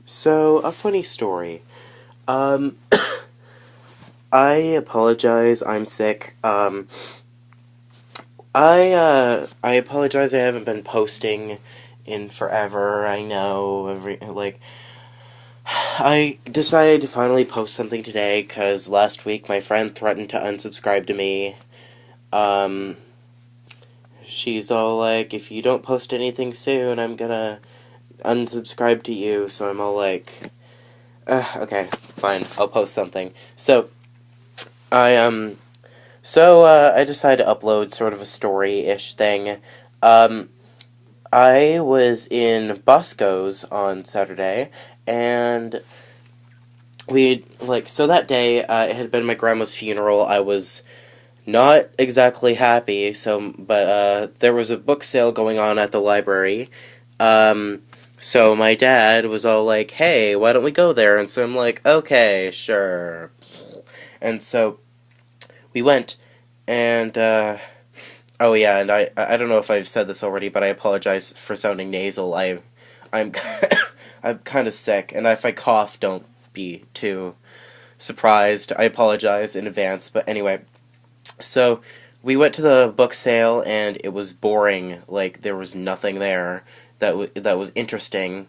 So, a funny story. Um, I apologize, I'm sick. I apologize I haven't been posting in forever, I know, I decided to finally post something today, because last week my friend threatened to unsubscribe to me. Um, she's all like, if you don't post anything soon, I'm gonna unsubscribe to you, so I'm all like, okay, fine, I'll post something. I, I decided to upload sort of a story-ish thing. Um, I was in Bosco's on Saturday, and so that day, it had been my grandma's funeral. I was not exactly happy, but there was a book sale going on at the library. So my dad was all like, hey, why don't we go there? And so I'm like, okay, sure. And so we went, and, oh yeah, and I don't know if I've said this already, but I apologize for sounding nasal. I'm I'm kind of sick, and if I cough, don't be too surprised. I apologize in advance, but anyway. So, we went to the book sale, and it was boring. Like, there was nothing there that was interesting.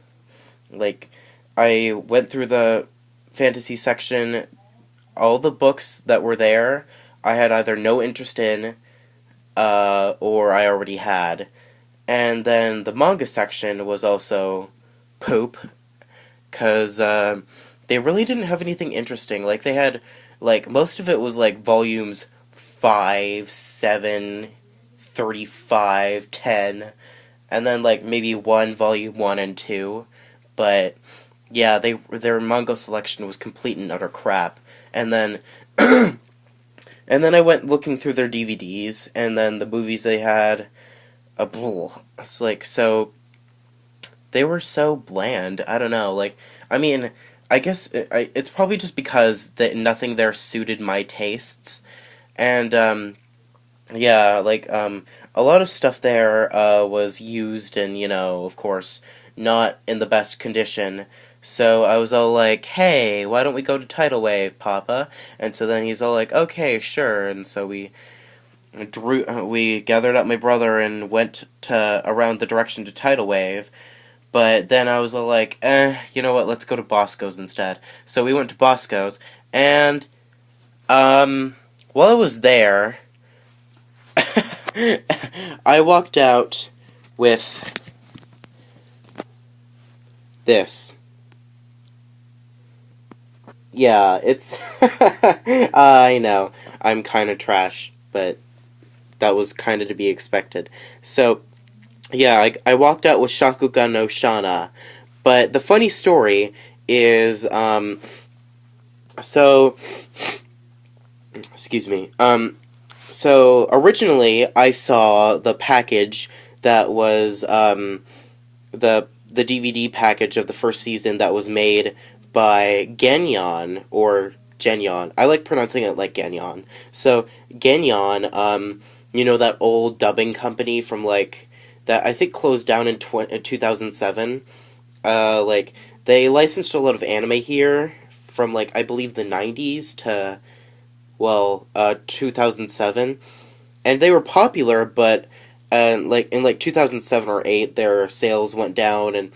Like, I went through the fantasy section. All the books that were there, I had either no interest in, or I already had. And then the manga section was also poop, because they really didn't have anything interesting. Like, they had, like, most of it was, like, volumes 5, 7, 35, 10, and then, like, maybe one volume 1 and 2. But, yeah, their manga selection was complete and utter crap. And then And then I went looking through their DVDs, and then the movies they had, it's like, so, they were so bland, I don't know, like, I mean, I guess it's probably just because that nothing there suited my tastes, and, yeah, like, a lot of stuff there, was used and, of course, not in the best condition. So I was all like, hey, why don't we go to Tidal Wave, Papa? And so then he's all like, okay, sure. And so we gathered up my brother and went to around the direction to Tidal Wave. But then I was all like, you know what, let's go to Bosco's instead. So we went to Bosco's, and, while I was there, I walked out with this. Yeah, it's... I know, I'm kind of trash, but that was kind of to be expected. So, yeah, I walked out with Shakugan no Shana, but the funny story is, so... Excuse me. So, originally, I saw the package that was, the DVD package of the first season that was made by Genyon, or Genyon. I like pronouncing it like Genyon. So, Genyon, that old dubbing company from, like, that I think closed down in 2007. They licensed a lot of anime here from, like, I believe the 90s to, 2007. And they were popular, but, in, 2007 or 8, their sales went down, and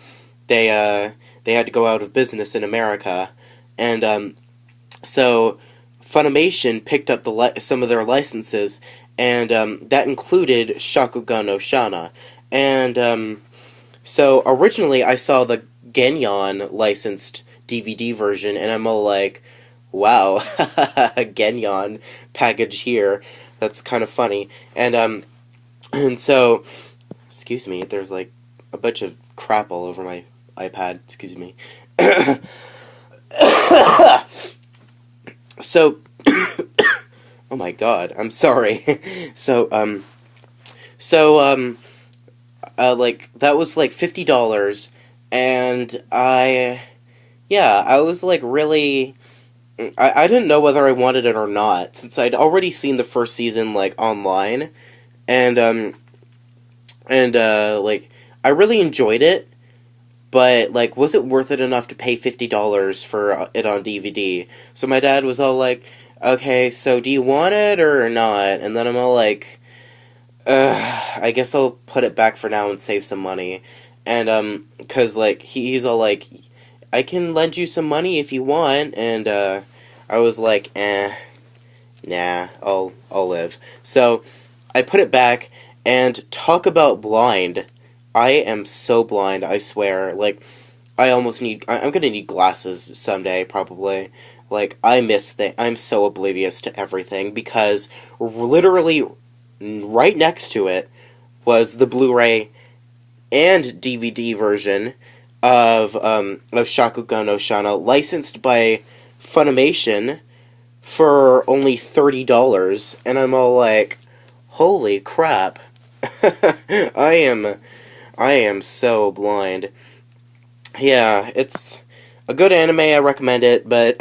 they had to go out of business in America, and so Funimation picked up some of their licenses, and that included Shakugan no Shana, and so originally I saw the Genyon licensed DVD version, and I'm all like, wow, Genyon package here, that's kind of funny, and so, excuse me, there's like a bunch of crap all over my iPad, excuse me. So, oh my god, I'm sorry. That was like $50, and I was like really, I didn't know whether I wanted it or not, since I'd already seen the first season, like, online, and, I really enjoyed it. but, like, was it worth it enough to pay $50 for it on DVD? So my dad was all like, okay, so do you want it or not? And then I'm all like, I guess I'll put it back for now and save some money. And, cause, like, he's all like, I can lend you some money if you want, and, I was like, nah, I'll live. So, I put it back, and talk about blind. I am so blind, I swear. Like, I'm gonna need glasses someday, probably. Like, I'm so oblivious to everything, because literally right next to it was the Blu-ray and DVD version of Shakugan no Shana, licensed by Funimation for only $30, and I'm all like, holy crap. I am so blind. Yeah, it's a good anime, I recommend it, but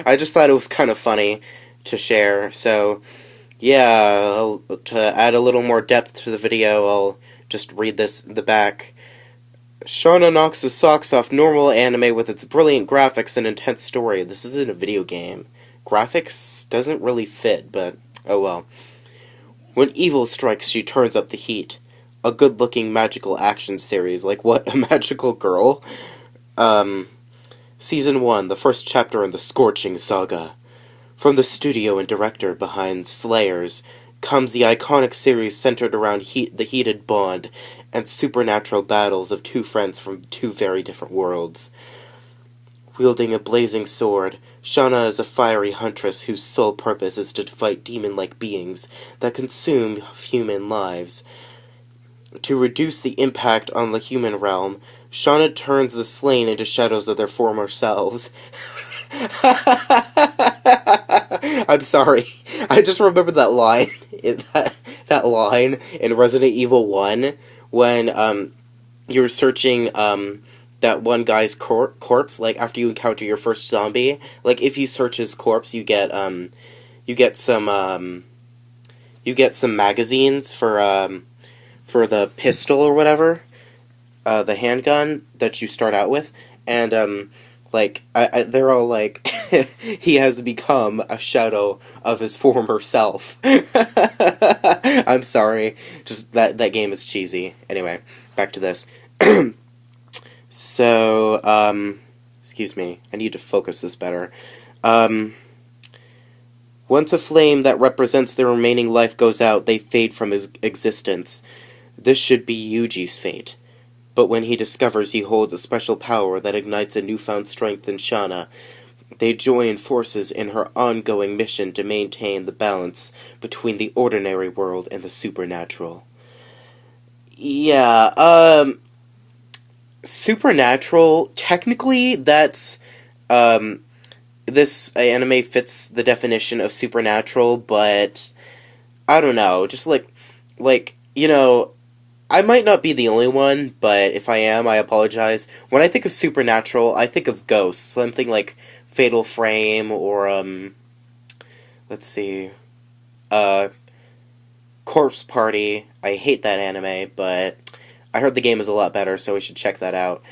I just thought it was kind of funny to share, so yeah, to add a little more depth to the video, I'll just read the back. Shauna knocks the socks off normal anime with its brilliant graphics and intense story. This isn't a video game. Graphics doesn't really fit, but oh well. When evil strikes, she turns up the heat. A good-looking magical action series. Like, what? A magical girl? Season 1, the first chapter in the Scorching Saga. From the studio and director behind Slayers comes the iconic series centered around the heated bond and supernatural battles of two friends from two very different worlds. Wielding a blazing sword, Shauna is a fiery huntress whose sole purpose is to fight demon-like beings that consume human lives. To reduce the impact on the human realm, Shauna turns the slain into shadows of their former selves. I'm sorry. I just remember that line, that line in Resident Evil 1 when you're searching that one guy's corpse, like after you encounter your first zombie. Like if you search his corpse, you get some magazines for the pistol or whatever, the handgun that you start out with, and like they're all like, he has become a shadow of his former self. I'm sorry, just that game is cheesy. Anyway, back to this. So, excuse me, I need to focus this better. Once a flame that represents their remaining life goes out, they fade from his existence. This should be Yuji's fate. But when he discovers he holds a special power that ignites a newfound strength in Shauna, they join forces in her ongoing mission to maintain the balance between the ordinary world and the supernatural. Yeah, supernatural, technically that's, this anime fits the definition of supernatural, but I don't know, just like, you know, I might not be the only one, but if I am, I apologize. When I think of supernatural, I think of ghosts, something like Fatal Frame, or, let's see, Corpse Party. I hate that anime, but I heard the game is a lot better, so we should check that out.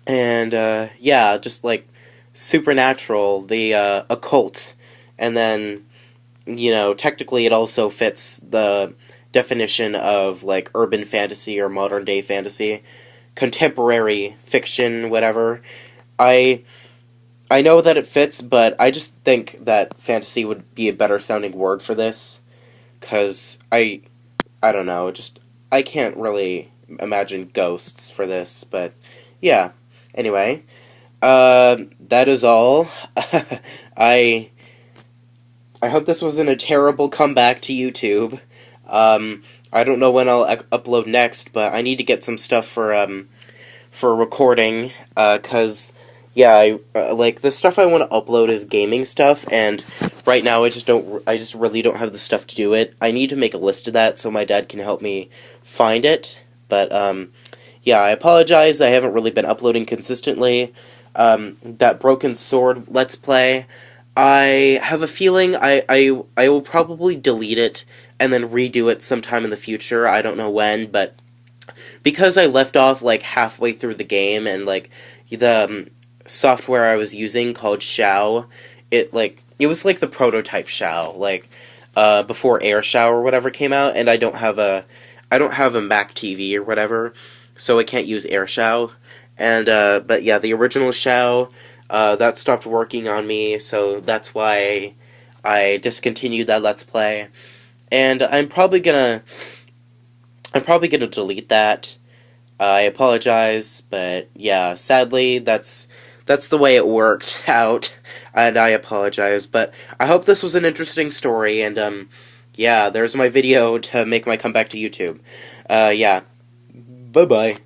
Yeah, just like supernatural, the occult, and then, you know, technically it also fits the definition of like urban fantasy or modern day fantasy, contemporary fiction, whatever. I know that it fits, but I just think that fantasy would be a better sounding word for this, because I don't know, just I can't really imagine ghosts for this, but yeah. Anyway, that is all. I hope this wasn't a terrible comeback to YouTube. I don't know when I'll upload next, but I need to get some stuff for recording, 'cause yeah, like the stuff I want to upload is gaming stuff, and right now I just really don't have the stuff to do it. I need to make a list of that so my dad can help me find it, but yeah, I apologize, I haven't really been uploading consistently. That Broken Sword Let's Play, I have a feeling I will probably delete it and then redo it sometime in the future. I don't know when, but because I left off like halfway through the game, and like the software I was using called Shao, it was like the prototype Shao, like before AirShao or whatever came out, and I don't have a Mac TV or whatever, so I can't use AirShao. And but yeah, the original Shao that stopped working on me, so that's why I discontinued that Let's Play. And I'm probably gonna delete that. I apologize, but yeah, sadly, that's the way it worked out, and I apologize. But I hope this was an interesting story, and yeah, there's my video to make my comeback to YouTube. Yeah, bye bye.